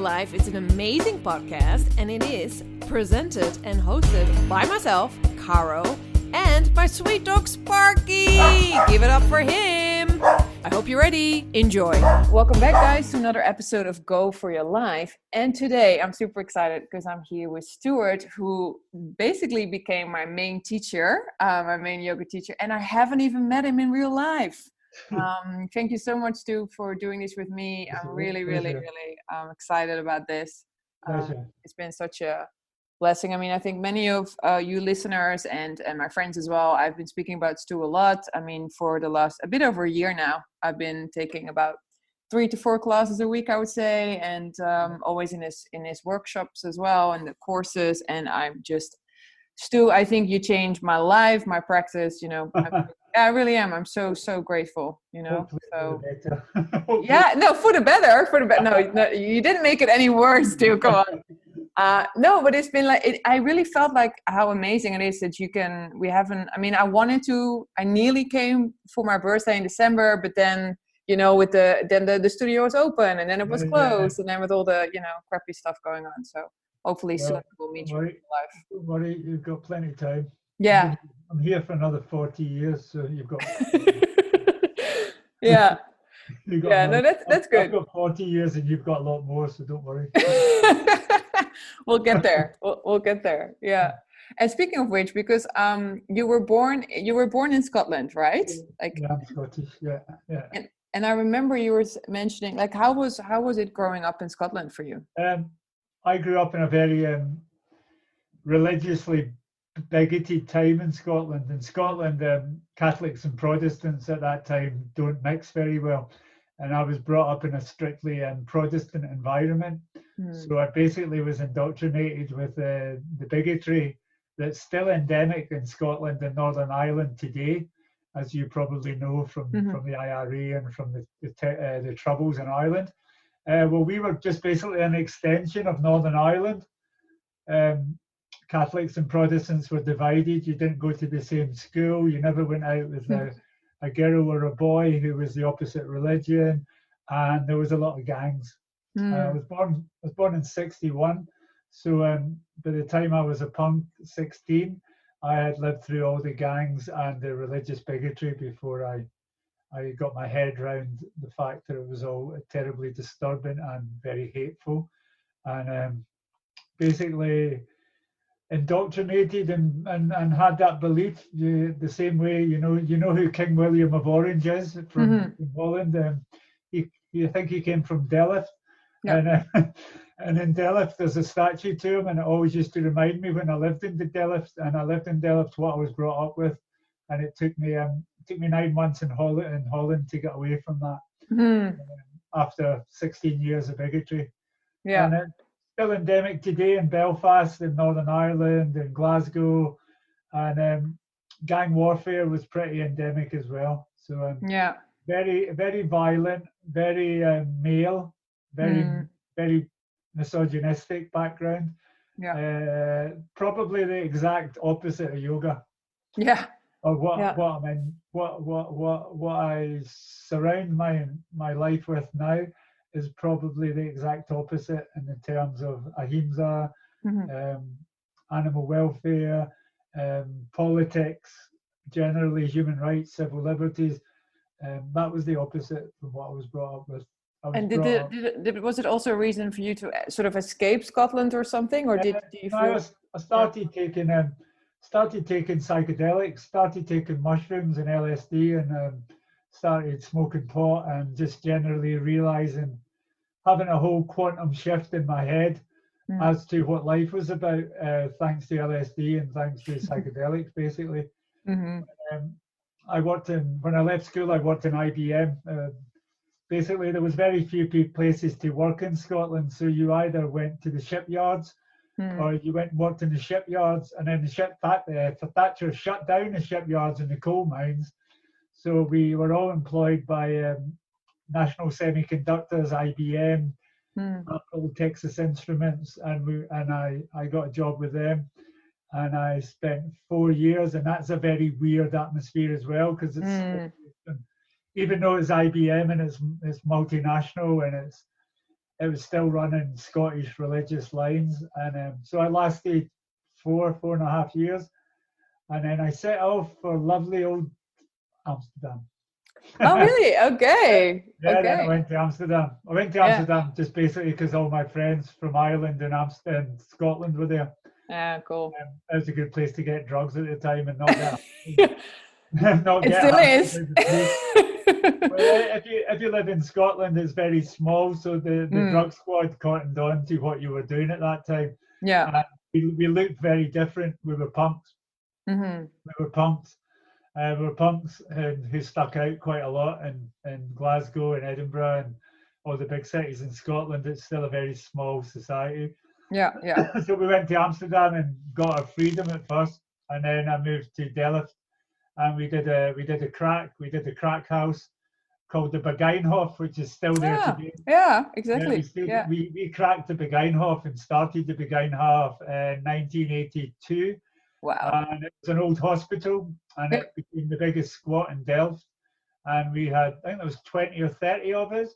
Life is an amazing podcast, and it is presented and hosted by myself, Caro, and my sweet dog Sparky. Give it up for him. I hope you're ready. Enjoy. Welcome back, guys, to another episode of Go for Your Life. And today I'm super excited because I'm here with Stewart, who basically became my main teacher, my main yoga teacher, and I haven't even met him in real life. Thank you so much, Stu, for doing this with me. I'm really excited about this. It's been such a blessing. I mean, I think many of you listeners and my friends as well, I've been speaking about Stu a lot. I mean, for the last a bit over a year now, I've been taking about 3 to 4 classes a week, I would say, and always in his workshops as well and the courses. And I'm just, Stu, I think you changed my life, my practice, you know. I really am. I'm so grateful, you know. So yeah, no, for the better. No, you didn't make it any worse, Stu. Come on. No, but it's been like, I really felt like how amazing it is that I nearly came for my birthday in December, but then, you know, with the studio was open and then it was closed and then with all the, you know, crappy stuff going on. So hopefully soon we'll meet you in life. Don't worry, you've got plenty of time. Yeah. I'm here for another 40 years, so you've got... Yeah. That's good. I've got 40 years and you've got a lot more, so don't worry. We'll get there. We'll get there. Yeah. And speaking of which, because you were born in Scotland, right? Yeah, I'm Scottish. Yeah. And I remember you were mentioning, like, how was it growing up in Scotland for you? I grew up in a very religiously bigoted time in Scotland. In Scotland, Catholics and Protestants at that time don't mix very well. And I was brought up in a strictly Protestant environment. So I basically was indoctrinated with the bigotry that's still endemic in Scotland and Northern Ireland today, as you probably know from the IRA and from the Troubles in Ireland. Well, we were just basically an extension of Northern Ireland. Catholics and Protestants were divided. You didn't go to the same school. You never went out with a girl or a boy who was the opposite religion, and there was a lot of gangs. I was born in 61, so by the time I was a punk, 16, I had lived through all the gangs and the religious bigotry before I got my head around the fact that it was all terribly disturbing and very hateful, and basically indoctrinated and had that belief. The same way, you know who King William of Orange is from Holland. You think he came from Delft. Yeah. And in Delft there's a statue to him, and it always used to remind me when I lived in Delft, what I was brought up with, and it took me 9 months in Holland to get away from that after 16 years of bigotry. Yeah. And it's still endemic today in Belfast, in Northern Ireland, in Glasgow, and gang warfare was pretty endemic as well. So very, very violent, very male, very misogynistic background. Yeah. Probably the exact opposite of yoga. Yeah. Or what I surround my life with now is probably the exact opposite in the terms of ahimsa, animal welfare, politics, generally human rights, civil liberties. That was the opposite from what I was brought up with. And was it also a reason for you to sort of escape Scotland or something, or did you feel? I started taking psychedelics, started taking mushrooms and LSD, and started smoking pot, and just generally realizing, having a whole quantum shift in my head as to what life was about, thanks to LSD and thanks to psychedelics, basically. When I left school, I worked in IBM. Basically, there was very few places to work in Scotland, so you either went to the shipyards or you went and worked in the shipyards, and then Thatcher shut down the shipyards and the coal mines. So we were all employed by National Semiconductors, IBM, Apple, Texas Instruments, and I got a job with them, and I spent 4 years, and that's a very weird atmosphere as well, because it's even though it's IBM and it's multinational and it was still running Scottish religious lines, and so I lasted 4.5 years, and then I set off for lovely old Amsterdam. Oh, really? Okay. Yeah, then I Okay. went to Amsterdam. I went to Amsterdam just basically because all my friends from Ireland and Scotland were there. Yeah, cool. It was a good place to get drugs at the time and not get not It get still hammered is. by the police. Well, if you live in Scotland, it's very small, so the drug squad cottoned on to what you were doing at that time. Yeah. We looked very different. We were punks. Mm-hmm. We were punks. We were punks who stuck out quite a lot in Glasgow and Edinburgh and all the big cities in Scotland. It's still a very small society. Yeah, yeah. So we went to Amsterdam and got our freedom at first, and then I moved to Delft, and we did a crack house called the Begijnhof, which is still there today. Yeah, exactly. We cracked the Begijnhof and started the Begijnhof in 1982. Wow. And it was an old hospital, and it became the biggest squat in Delft. And we had, I think there was 20 or 30 of us,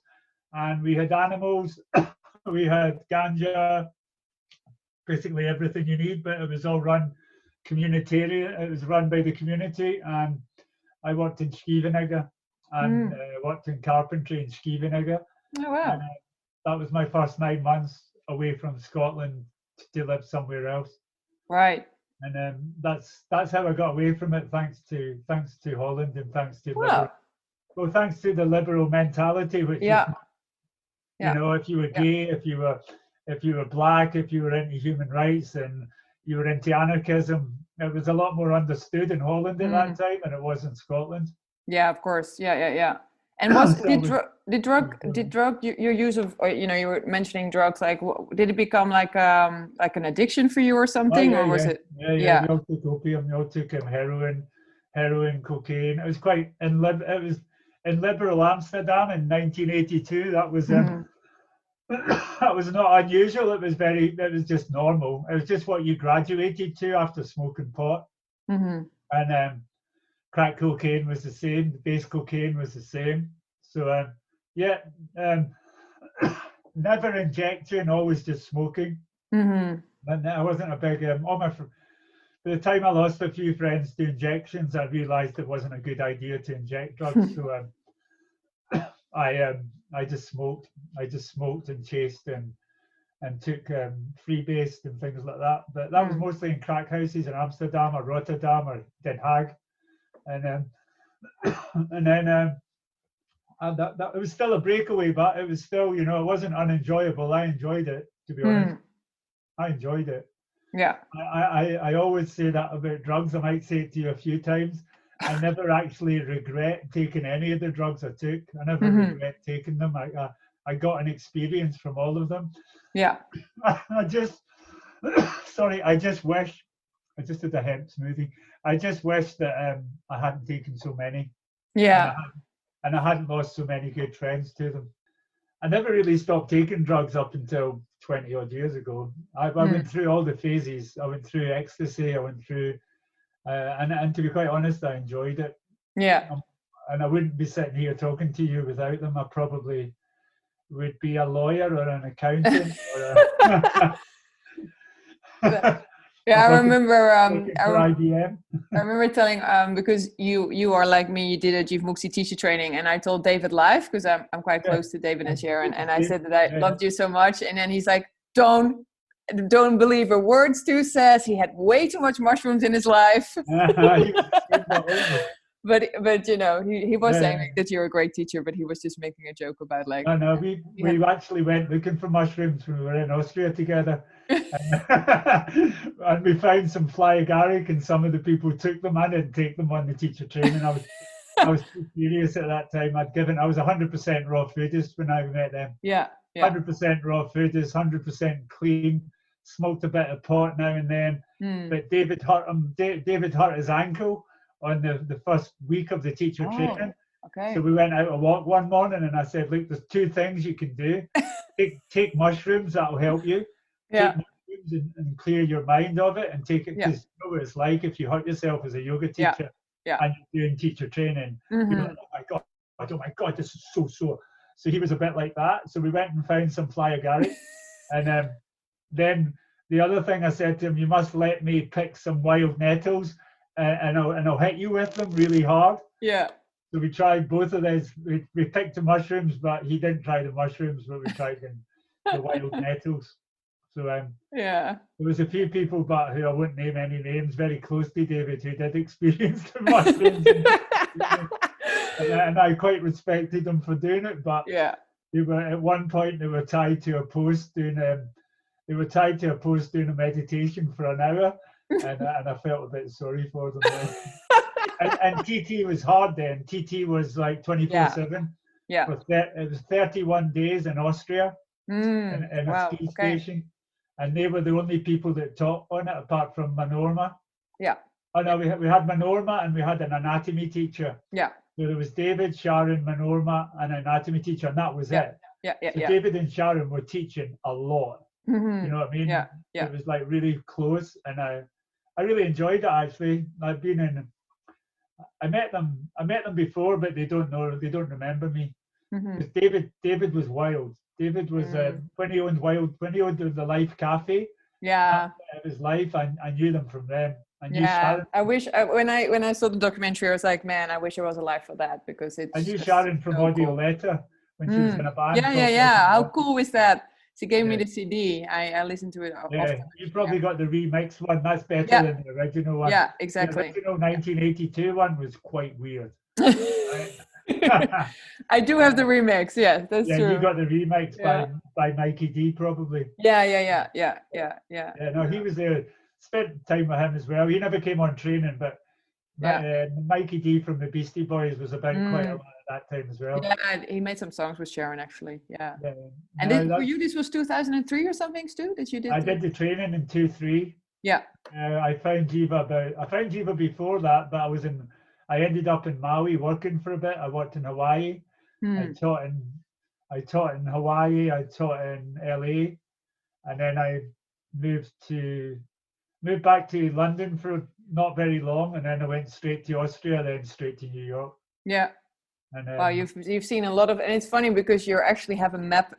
and we had animals, we had ganja, basically everything you need, but it was all run communitarian. It was run by the community, and I worked in Scheveningen and worked in carpentry in Scheveningen. Oh, wow. And, that was my first 9 months away from Scotland to live somewhere else. Right. And that's how I got away from it, thanks to Holland and thanks to thanks to the liberal mentality, which is, you know, if you were gay, if you were black, if you were into human rights and you were into anarchism, it was a lot more understood in Holland at that time than it was in Scotland. Yeah, of course. Yeah. And your use of, you know, you were mentioning drugs, like, did it become like an addiction for you or something, or was it? Yeah. We all took opium, we all took heroin, cocaine. It was quite it was in liberal Amsterdam in 1982. That was that was not unusual. It was just normal. It was just what you graduated to after smoking pot. And crack cocaine was the same. Base cocaine was the same. So never injecting, always just smoking. And I wasn't a big by the time I lost a few friends to injections, I realised it wasn't a good idea to inject drugs. So I just smoked. I just smoked and chased and took freebase and things like that. But that was mostly in crack houses in Amsterdam or Rotterdam or Den Haag. And then it was still a breakaway, but it was still, you know, it wasn't unenjoyable. I enjoyed it, to be honest. I enjoyed it. Yeah. I always say that about drugs. I might say it to you a few times. I never actually regret taking any of the drugs I took. I never regret taking them. I got an experience from all of them. Yeah. I just wish, I just did a hemp smoothie. I just wish that I hadn't taken so many. Yeah. And I hadn't lost so many good friends to them. I never really stopped taking drugs up until 20 odd years ago. I went through all the phases. I went through ecstasy. I went through, and to be quite honest, I enjoyed it. Yeah. And I wouldn't be sitting here talking to you without them. I probably would be a lawyer or an accountant. Yeah, I remember. IBM. I remember telling because you are like me. You did a Jeev Muxi teacher training, and I told David live because I'm quite close to David and Sharon, and I said that I loved you so much, and then he's like, "Don't believe a word Stu says." He had way too much mushrooms in his life. But you know, he was saying that you're a great teacher, but he was just making a joke about like. No, we actually went looking for mushrooms when we were in Austria together, and we found some fly agaric, and some of the people took them. I didn't take them on the teacher training. I was too serious at that time. I was 100% raw foodist when I met them. Yeah. 100% raw foodist, 100% clean. Smoked a bit of pot now and then, but David hurt his ankle on the first week of the teacher training. Okay. So we went out a walk one morning, and I said, "Look, there's two things you can do. take mushrooms, that'll help you. Yeah. Take mushrooms and clear your mind of it, and take it to know what it's like if you hurt yourself as a yoga teacher and you're doing teacher training. You're like, oh my god, this is so So he was a bit like that. So we went and found some fly agaric. And then the other thing I said to him, you must let me pick some wild nettles and I'll hit you with them really hard. Yeah. So we tried both of those. We picked the mushrooms, but he didn't try the mushrooms, but we tried the wild nettles. So yeah, there was a few people, but who I wouldn't name any names, very close to David, who did experience the mushrooms. And I quite respected them for doing it, but yeah. they were at one point they were tied to a post doing a meditation for an hour, and I felt a bit sorry for them. And TT was hard then. TT was like 24/7. Yeah. It was 31 days in Austria in a ski station, and they were the only people that taught on it apart from Manorma. Yeah. Oh no, we had Manorma and we had an anatomy teacher. Yeah. So there was David, Sharon, Manorma, and an anatomy teacher, and that was it. Yeah. So David and Sharon were teaching a lot. Mm-hmm. You know what I mean? Yeah. It was like really close, and I really enjoyed it actually. I met them before, but they don't remember me. Mm-hmm. David was wild. David was when he owned the Life Cafe. Yeah. Of his life, I knew them from then. Yeah, I wish when I saw the documentary, I was like, man, I wish I was alive for that, because it's. I knew Sharon from Audioletta when she was in a band. Yeah. How cool was that? She gave me the CD. I listened to it often. You probably got the remix one. That's better than the original one. Yeah, exactly. The original 1982 one was quite weird. I do have the remix. Yeah, that's true. You got the remix by Mikey D probably. Yeah. No, he was there. Spent time with him as well. He never came on training, but Mikey D from the Beastie Boys was about quite a lot at that time as well. Yeah, he made some songs with Sharon actually. Yeah. And for you, this was 2003 or something, Stu? I did the training in 2003. Yeah. I found Jiva before that, but I ended up in Maui working for a bit. I worked in Hawaii. I taught in Hawaii. I taught in LA, and then I moved back to London for not very long, and then I went straight to Austria, then straight to New York. Yeah. And wow, you've seen a lot of, and it's funny because you actually have a map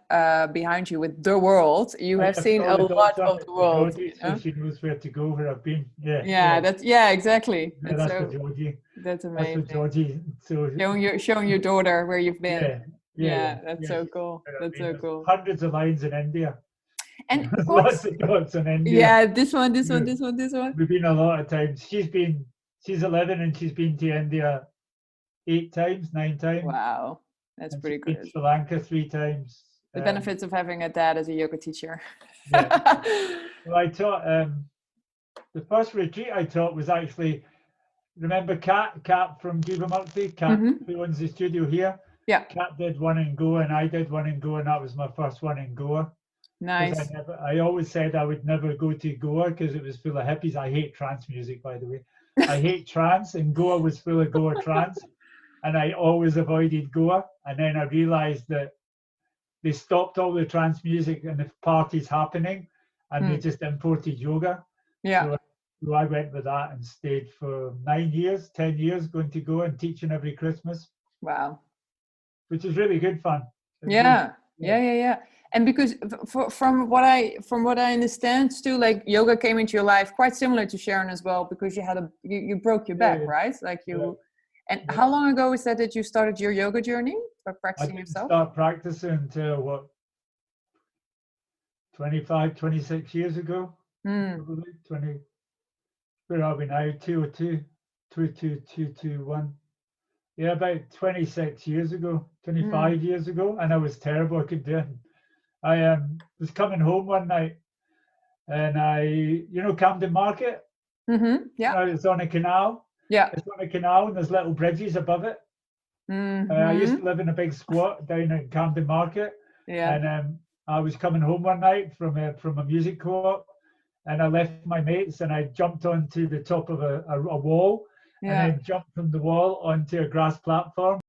behind you with the world. You have seen a lot of the world. So she knows where to go, where I've been. Exactly. That's for Georgie. That's amazing. That's for Georgie. So showing your daughter where you've been. That's so cool. That's so cool. Hundreds of lines in India. And lots of dots in India. Yeah, this one. We've been a lot of times. She's 11 and she's been to India 9 times. Wow, that's pretty good. Sri Lanka 3 times. The benefits of having a dad as a yoga teacher. Well, I taught the first retreat I taught was actually, remember Kat from Jiva Mukti, who owns the studio here. Yeah. Kat did one in Goa and I did one in Goa, and that was my first one in Goa. Nice. I always said I would never go to Goa because it was full of hippies. I hate trance music, by the way. I hate trance, and Goa was full of Goa trance, and I always avoided Goa. And then I realized that they stopped all the trance music and the parties happening, and they just imported yoga. Yeah. So I went with that and stayed for 10 years, going to Goa and teaching every Christmas. Wow. Which is really good fun. Yeah. And because from what I understand, Stu, like yoga came into your life quite similar to Sharon as well, because you broke your back, right? Like you. And how long ago is that you started your yoga journey by practicing yourself? I didn't start practicing until 25, 26 years ago. Probably 20. Where are we now? 202, 221. Yeah, about 26 years ago, 25 years ago, and I was terrible. I could do it. I was coming home one night, and Camden Market. Yeah. It's on a canal. Yeah. It's on a canal, and there's little bridges above it. I used to live in a big squat down at Camden Market. Yeah. And I was coming home one night from a music co-op, and I left my mates, and I jumped onto the top of a wall, and then jumped from the wall onto a grass platform.